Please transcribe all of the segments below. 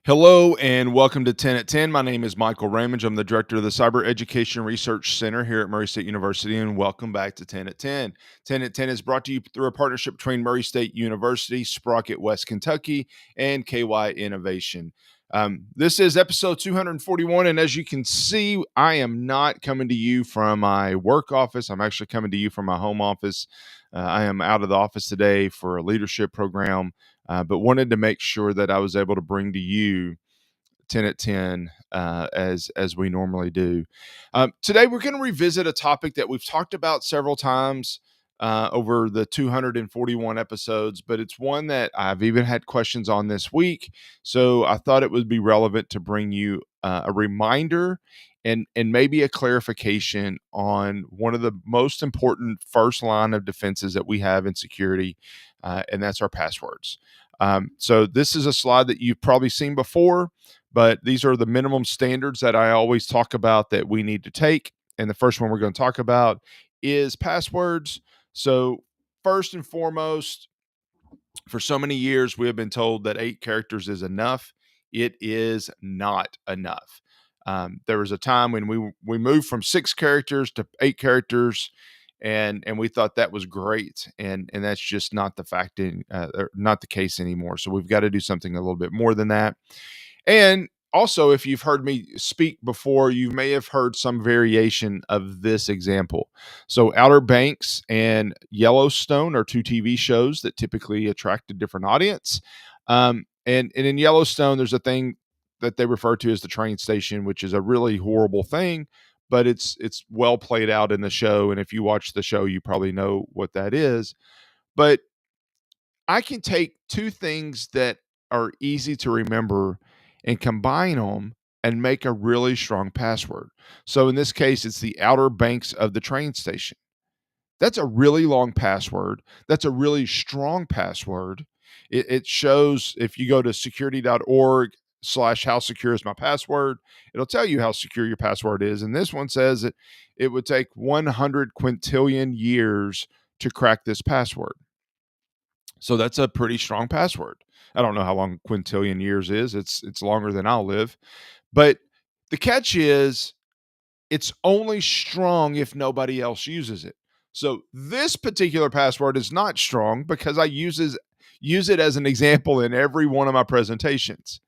Hello and welcome to 10 at 10. My name is Michael Ramage. I'm the director of the Cyber Education Research Center here at Murray State University, and welcome back to 10 at 10. 10 at 10 is brought to you through a partnership between Murray State University, Sprocket, West Kentucky, and KY Innovation. This is episode 241, and as you can see, I am not coming to you from my work office. I'm actually coming to you from my home office. I am out of the office today for a leadership program, but wanted to make sure that I was able to bring to you 10 at 10 as we normally do. Today, we're going to revisit a topic that we've talked about several times over the 241 episodes, but it's one that I've even had questions on this week. So I thought it would be relevant to bring you a reminder and maybe a clarification on one of the most important first line of defenses that we have in security, and that's our passwords. So this is a slide that you've probably seen before, but these are the minimum standards that I always talk about that we need to take. And the first one we're going to talk about is passwords. So first and foremost, for so many years, we have been told that 8 characters is enough. It is not enough. There was a time when we moved from 6 characters to 8 characters, and we thought that was great, and that's just not the fact not the case anymore. So we've got to do something a little bit more than that. And also, if you've heard me speak before, you may have heard some variation of this example. So Outer Banks and Yellowstone are 2 TV shows that typically attract a different audience. And in Yellowstone, there's a thing that they refer to as the train station, which is a really horrible thing, but it's well played out in the show. And if you watch the show, you probably know what that is. But I can take 2 things that are easy to remember and combine them and make a really strong password. So in this case, it's the Outer Banks of the train station. That's a really long password. That's a really strong password. It shows, if you go to security.org/how secure is my password, it'll tell you how secure your password is. And this one says that it would take 100 quintillion years to crack this password. So that's a pretty strong password. I don't know how long quintillion years is. It's longer than I'll live. But the catch is it's only strong if nobody else uses it. So this particular password is not strong because I use it as an example in every one of my presentations.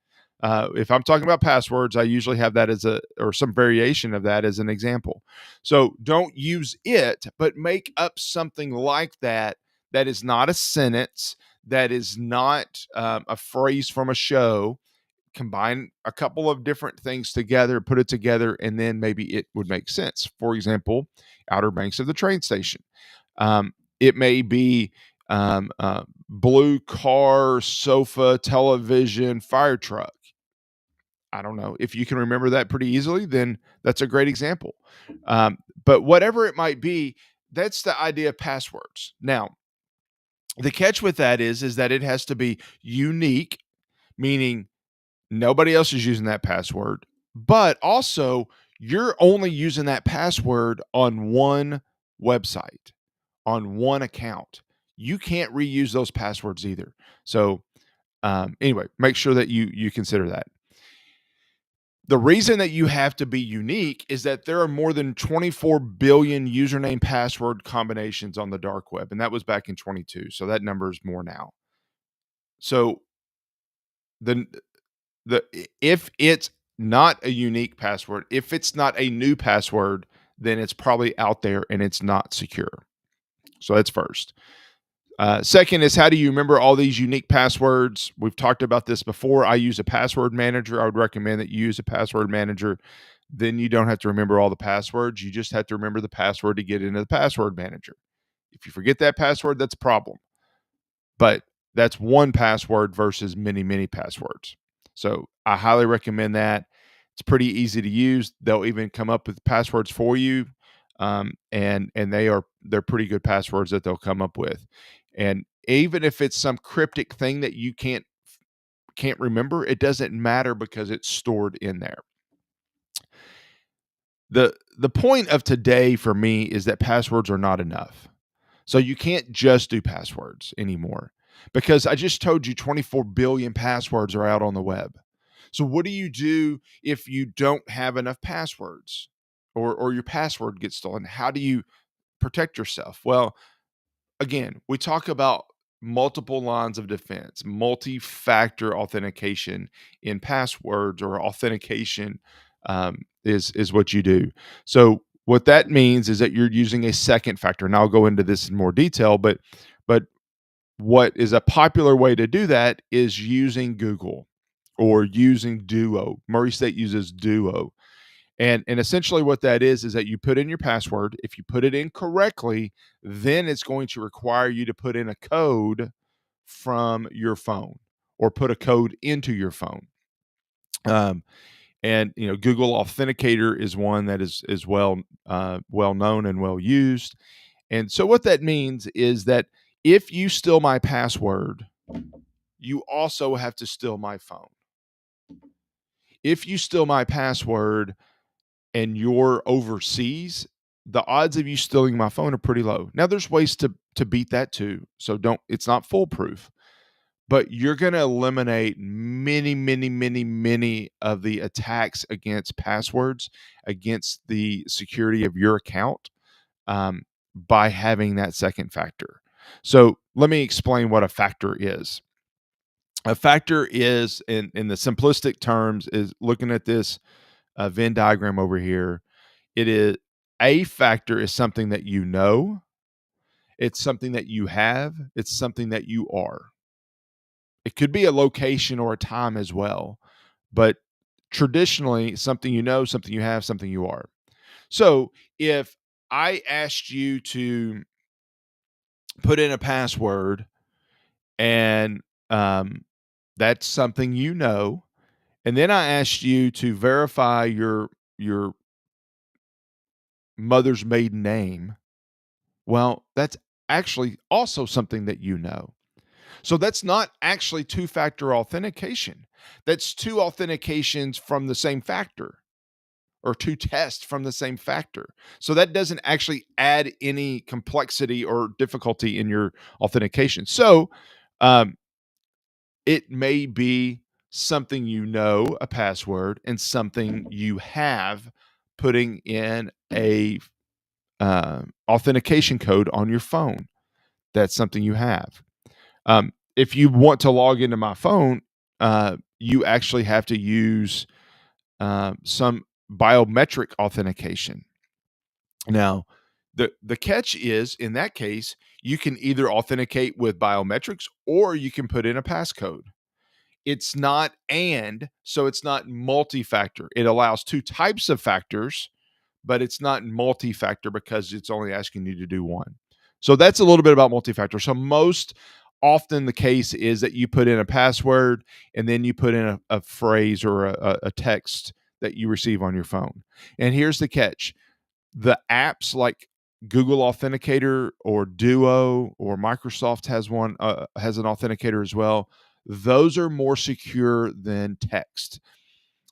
If I'm talking about passwords, I usually have that or some variation of that as an example. So don't use it, but make up something like that is not a sentence, that is not a phrase from a show. Combine a couple of different things together, put it together, and then maybe it would make sense. For example, Outer Banks of the train station. It may be blue car, sofa, television, fire truck. I don't know. If you can remember that pretty easily, then that's a great example. But whatever it might be, that's the idea of passwords. Now, the catch with that is that it has to be unique, meaning nobody else is using that password, but also you're only using that password on one website, on one account. You can't reuse those passwords either. So anyway, make sure that you consider that. The reason that you have to be unique is that there are more than 24 billion username password combinations on the dark web, and that was back in 22. So that number is more now. So the if it's not a unique password, if it's not a new password, then it's probably out there and it's not secure. So that's first. Second is, how do you remember all these unique passwords? We've talked about this before. I use a password manager. I would recommend that you use a password manager. Then you don't have to remember all the passwords. You just have to remember the password to get into the password manager. If you forget that password, that's a problem. But that's one password versus many, many passwords. So I highly recommend that. It's pretty easy to use. They'll even come up with passwords for you, and they're pretty good passwords that they'll come up with. And even if it's some cryptic thing that you can't remember, it doesn't matter because it's stored in there. The point of today for me is that passwords are not enough. So you can't just do passwords anymore, because I just told you 24 billion passwords are out on the web. So what do you do if you don't have enough passwords or your password gets stolen? How do you protect yourself? Well, again, we talk about multiple lines of defense, multi-factor authentication in passwords or authentication is what you do. So what that means is that you're using a second factor, and I'll go into this in more detail. But what is a popular way to do that is using Google or using Duo. Murray State uses Duo. And essentially what that is that you put in your password. If you put it in correctly, then it's going to require you to put in a code from your phone or put a code into your phone. Um, and Google Authenticator is one that is well known and well used. And so what that means is that if you steal my password, you also have to steal my phone. If you steal my password and you're overseas, the odds of you stealing my phone are pretty low. Now there's ways to beat that too. So don't it's not foolproof, but you're going to eliminate many of the attacks against passwords, against the security of your account, by having that second factor. So let me explain what a factor is. A factor is, in the simplistic terms, is looking at this Venn diagram over here. It is a factor is something that you know, it's something that you have, it's something that you are. It could be a location or a time as well, but traditionally, something you know, something you have, something you are. So if I asked you to put in a password and that's something you know, and then I asked you to verify your mother's maiden name, well, that's actually also something that you know. So that's not actually two-factor authentication. That's two authentications from the same factor or two tests from the same factor. So that doesn't actually add any complexity or difficulty in your authentication. So um, it may be something you know, a password, and something you have, putting in a authentication code on your phone. That's something you have. If you want to log into my phone, you actually have to use some biometric authentication. Now, the catch is, in that case, you can either authenticate with biometrics or you can put in a passcode. It's not so it's not multi-factor. It allows two types of factors, but it's not multi-factor because it's only asking you to do one. So that's a little bit about multi-factor. So most often the case is that you put in a password and then you put in a phrase or a text that you receive on your phone. And here's the catch. The apps like Google Authenticator or Duo or Microsoft has an authenticator as well. Those are more secure than text.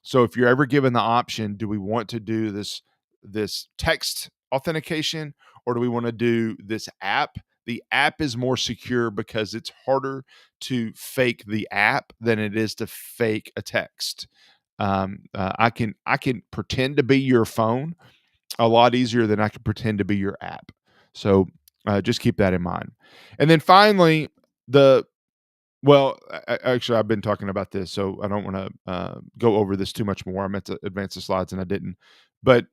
So if you're ever given the option, do we want to do this text authentication or do we want to do this app? The app is more secure because it's harder to fake the app than it is to fake a text. I can pretend to be your phone a lot easier than I can pretend to be your app. So just keep that in mind. And then finally, the well, actually, I've been talking about this, so I don't want to go over this too much more. I meant to advance the slides and I didn't. But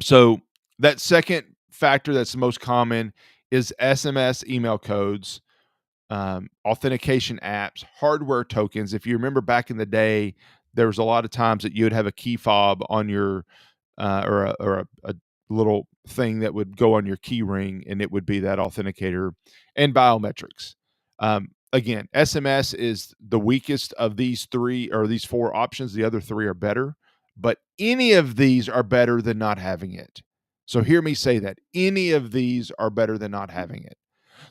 so that second factor that's the most common is SMS email codes, authentication apps, hardware tokens. If you remember back in the day, there was a lot of times that you would have a key fob on your or a little thing that would go on your key ring, and it would be that authenticator and biometrics. Again, SMS is the weakest of these three or these four options. The other three are better, but any of these are better than not having it. So hear me say that any of these are better than not having it.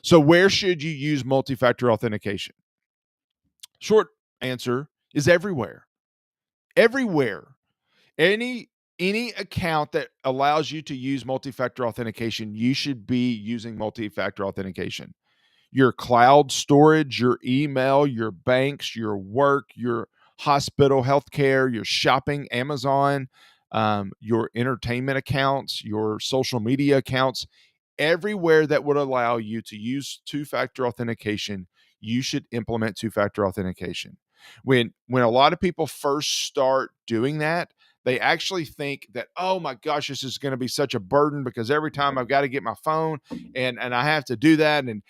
So where should you use multi-factor authentication? Short answer is everywhere. Everywhere. Any account that allows you to use multi-factor authentication, you should be using multi-factor authentication. Your cloud storage, your email, your banks, your work, your hospital, healthcare, your shopping, Amazon, your entertainment accounts, your social media accounts, everywhere that would allow you to use two-factor authentication, you should implement two-factor authentication. When a lot of people first start doing that, they actually think that, oh my gosh, this is going to be such a burden because every time I've got to get my phone and I have to do that, and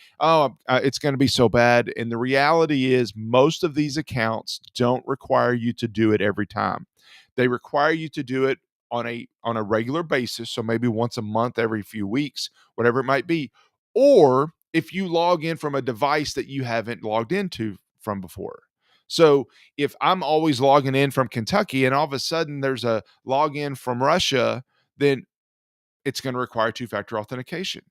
it's going to be so bad. And the reality is, most of these accounts don't require you to do it every time. They require you to do it on a regular basis, so maybe once a month, every few weeks, whatever it might be. Or if you log in from a device that you haven't logged into from before. So if I'm always logging in from Kentucky and all of a sudden there's a login from Russia, then it's going to require two-factor authentication.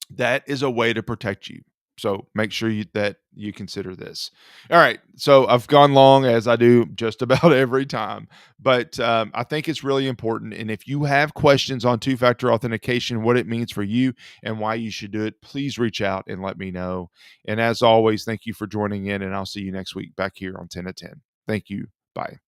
That is a way to protect you. So make sure that you consider this. All right. So I've gone long, as I do just about every time, but I think it's really important. And if you have questions on two-factor authentication, what it means for you and why you should do it, please reach out and let me know. And as always, thank you for joining in, and I'll see you next week back here on 10 to 10. Thank you. Bye.